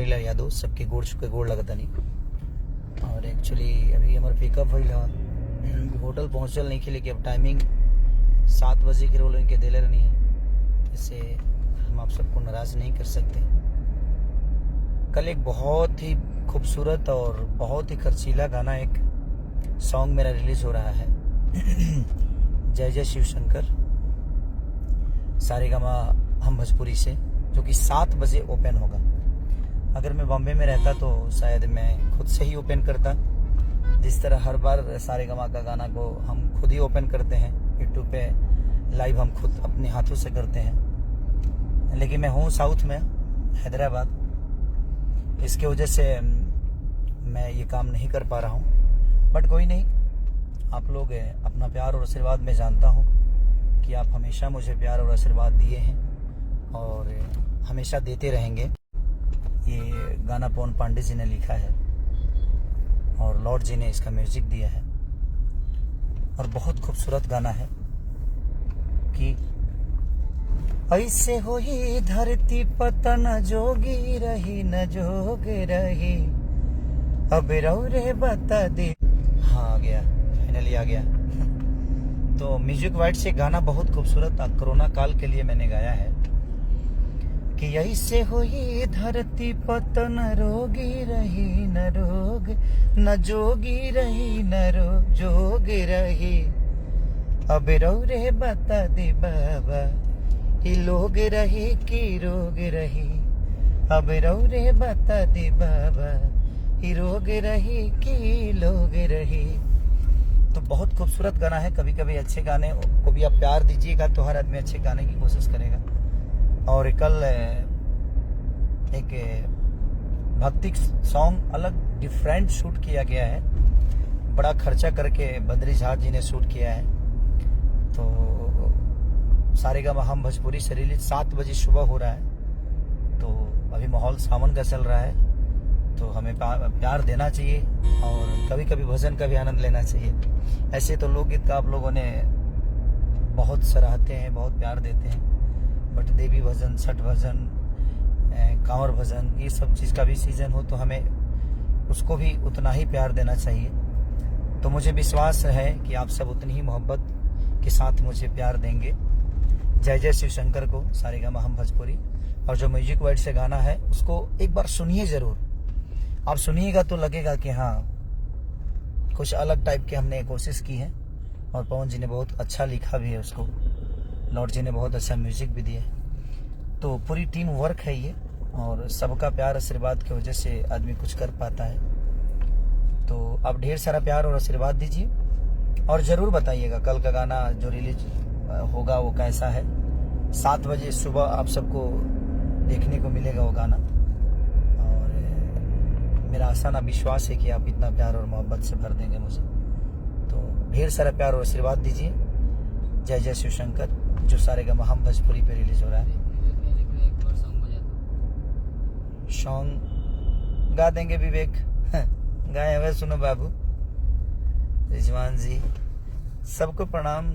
पहला यादव सबके गोड़ छुके गोड़ लगता नहीं। और एक्चुअली अभी हमारे पिकअप हुई होटल पहुँचल नहीं खेले कि अब टाइमिंग 7 बजे के रोल इनके दिले नहीं है, इससे हम आप सबको नाराज़ नहीं कर सकते। कल एक बहुत ही खूबसूरत और बहुत ही खर्चीला गाना, एक सॉन्ग मेरा रिलीज़ हो रहा है जय जय शिव शंकर सारेगामा हम भोजपुरी से, जो कि 7 बजे ओपन होगा। अगर मैं बॉम्बे में रहता तो शायद मैं खुद से ही ओपन करता, जिस तरह हर बार सारेगामा का गाना को हम खुद ही ओपन करते हैं, यूट्यूब पे लाइव हम खुद अपने हाथों से करते हैं। लेकिन मैं हूँ साउथ में, हैदराबाद, इसके वजह से मैं ये काम नहीं कर पा रहा हूँ। बट कोई नहीं, आप लोग अपना प्यार और आशीर्वाद मैं जानता हूँ कि आप हमेशा मुझे प्यार और आशीर्वाद दिए हैं और हमेशा देते रहेंगे। ये गाना पवन पांडे जी ने लिखा है और लॉर्ड जी ने इसका म्यूजिक दिया है और बहुत खूबसूरत गाना है कि ऐसे हो ही धरती पता न जोगी रही न जोग रही, अब रौरे बता दे। हाँ आ गया, फाइनली आ गया। तो म्यूजिक वाइट से गाना बहुत खूबसूरत था, कोरोना काल के लिए मैंने गाया है कि ऐसे हो ही धरती पता न रोगी रही न रोग न जोगी रही न जोग रही, अब रौरे बता दे बाबा कि लोग रही कि रोग रही, अब रौरे बता दे बाबा कि रोग रही कि लोग रही। तो बहुत खूबसूरत गाना है। कभी कभी अच्छे गाने को भी आप प्यार दीजिएगा तो हर आदमी अच्छे गाने की कोशिश करेगा। और कल एक भक्ति सॉन्ग अलग डिफरेंट शूट किया गया है, बड़ा खर्चा करके बद्री झा जी ने शूट किया है। तो सारेगामा हम भोजपुरी से रिलीज 7 बजे सुबह हो रहा है। तो अभी माहौल सावन का चल रहा है, तो हमें प्यार देना चाहिए और कभी कभी भजन का भी आनंद लेना चाहिए। ऐसे तो लोकगीत का आप लोगों ने बहुत सराहते हैं, बहुत प्यार देते हैं, बट देवी भजन, छठ भजन, कांवर भजन, ये सब चीज़ का भी सीजन हो तो हमें उसको भी उतना ही प्यार देना चाहिए। तो मुझे विश्वास है कि आप सब उतनी ही मोहब्बत के साथ मुझे प्यार देंगे। जय जय शिव शंकर को सारेगामा हम भोजपुरी। और जो म्यूजिक वाइट से गाना है उसको एक बार सुनिए ज़रूर। आप सुनिएगा तो लगेगा कि हाँ कुछ अलग टाइप के हमने कोशिश की है और पवन जी ने बहुत अच्छा लिखा भी है उसको, लॉर्ड जी ने बहुत अच्छा म्यूजिक भी दिया है। तो पूरी टीम वर्क है ये और सबका प्यार आशीर्वाद की वजह से आदमी कुछ कर पाता है। तो आप ढेर सारा प्यार और आशीर्वाद दीजिए और ज़रूर बताइएगा कल का गाना जो रिलीज होगा वो कैसा है। 7 बजे सुबह आप सबको देखने को मिलेगा वो गाना और मेरा आसान विश्वास है कि आप इतना प्यार और मोहब्बत से भर देंगे मुझे। तो ढेर सारा प्यार और आशीर्वाद दीजिए। जय जय शिव शंकर जो सारेगामा हम भोजपुरी पे रिलीज हो रहा है। सॉन्ग गा देंगे विवेक, गाए हुए सुनो बाबू। रिजवान जी सबको प्रणाम।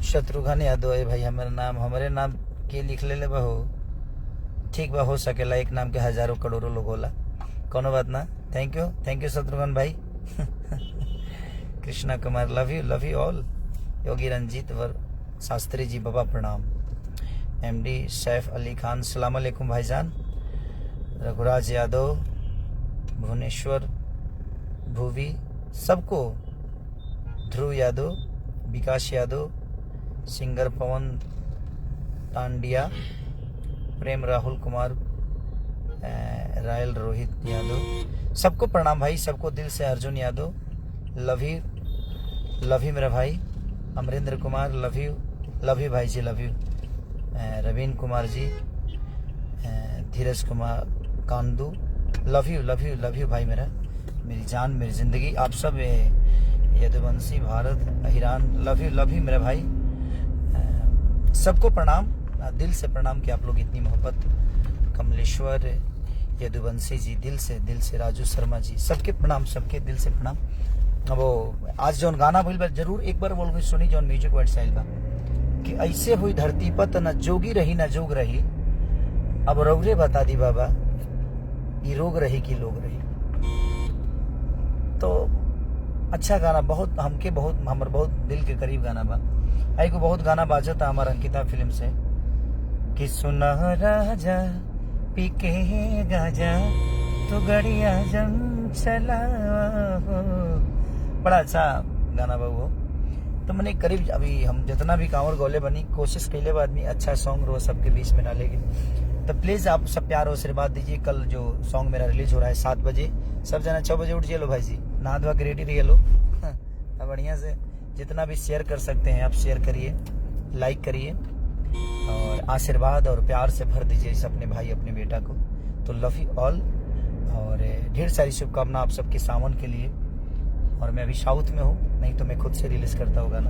शत्रुघ्न यादव है भाई, हमारे नाम के लिख ले बहू, ठीक बा, हो सकेला एक नाम के हजारों करोड़ों लोग होला, कोनो बात ना। थैंक यू शत्रुघ्न भाई। Krishna Kumar love you all. Yogi Ranjeet वर शास्त्री जी बाबा प्रणाम। एमडी सैफ अली खान सलाम अलैकुम भाईजान। रघुराज यादव, भुवनेश्वर भूवी, सबको, ध्रुव यादव, विकास यादव, सिंगर पवन टांडिया, प्रेम राहुल कुमार, रायल रोहित यादव, सबको प्रणाम भाई, सबको दिल से। अर्जुन यादव लव यू मेरा भाई। अमरेंद्र कुमार लव यू भाई जी, love you. Raveen Kumar ji, Dheeraj Kumar Kandu, love you भाई मेरा, मेरी जान, मेरी जिंदगी। आप सब यदुवंशी भारत अहिरान, लव यू मेरा भाई। सबको प्रणाम, दिल से प्रणाम कि आप लोग इतनी मोहब्बत। कमलेश्वर यदुवंशी जी दिल से। राजू शर्मा जी, सबके प्रणाम, सबके दिल से प्रणाम। अब वो आज जो गाना बोल जरूर एक बार बोल सुनी जो म्यूजिक वाइट स्टाइल का कि ऐसे हुई धरती पत न जोगी रही न जोग रही, अब रौरे बता दी बाबा ये रोग रही कि लोग रही। तो अच्छा गाना, बहुत हमके बहुत हमर बहुत दिल के करीब गाना बा। आई को बहुत गाना बाजो था हमारा अंकिता फिल्म से कि सुना राजा पी के गाजा तो गड़िया जम चला हो। बड़ा अच्छा गाना बा वो। तो मैंने करीब अभी हम जितना भी कांवर गोले बनी कोशिश कैले बाद में अच्छा सॉन्ग रोज सबके बीच में डालेगी। तो प्लीज आप सब प्यार और आशीर्वाद दीजिए। कल जो सॉन्ग मेरा रिलीज हो रहा है 7 बजे, सब जना 6 बजे उठ जाइए लो भाई जी, नहा धोआ के रेडी रहिए लो। तो बढ़िया से जितना भी शेयर कर सकते हैं आप शेयर करिए, लाइक करिए और आशीर्वाद और प्यार से भर दीजिए इस अपने भाई अपने बेटा को। तो लव यू ऑल और ढेर सारी शुभकामना आप सबके सावन के लिए। और मैं अभी साउथ में हूँ, नहीं तो मैं खुद से रिलीज करता होगा ना,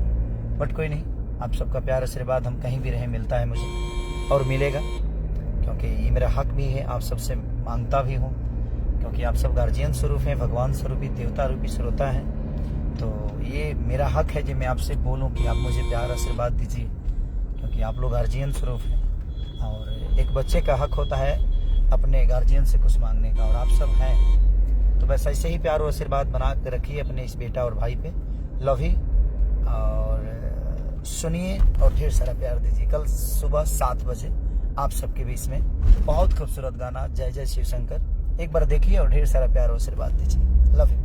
बट कोई नहीं, आप सबका प्यार आशीर्वाद हम कहीं भी रहे मिलता है मुझे और मिलेगा, क्योंकि ये मेरा हक भी है, आप सबसे मांगता भी हूँ, क्योंकि आप सब गार्जियन स्वरूप हैं, भगवान स्वरूपी, देवता रूपी श्रोता हैं। तो ये मेरा हक है कि मैं आपसे बोलूँ कि आप मुझे प्यार आशीर्वाद दीजिए, क्योंकि आप लोग गार्जियन स्वरूप हैं और एक बच्चे का हक होता है अपने गार्जियन से कुछ मांगने का, और आप सब हैं। तो बस ऐसे ही प्यार और आशीर्वाद बना के रखिए अपने इस बेटा और भाई पे। लव यू और सुनिए और ढेर सारा प्यार दीजिए। कल सुबह 7 बजे आप सबके बीच में बहुत खूबसूरत गाना जय जय शिव शंकर, एक बार देखिए और ढेर सारा प्यार और आशीर्वाद दीजिए। Love you.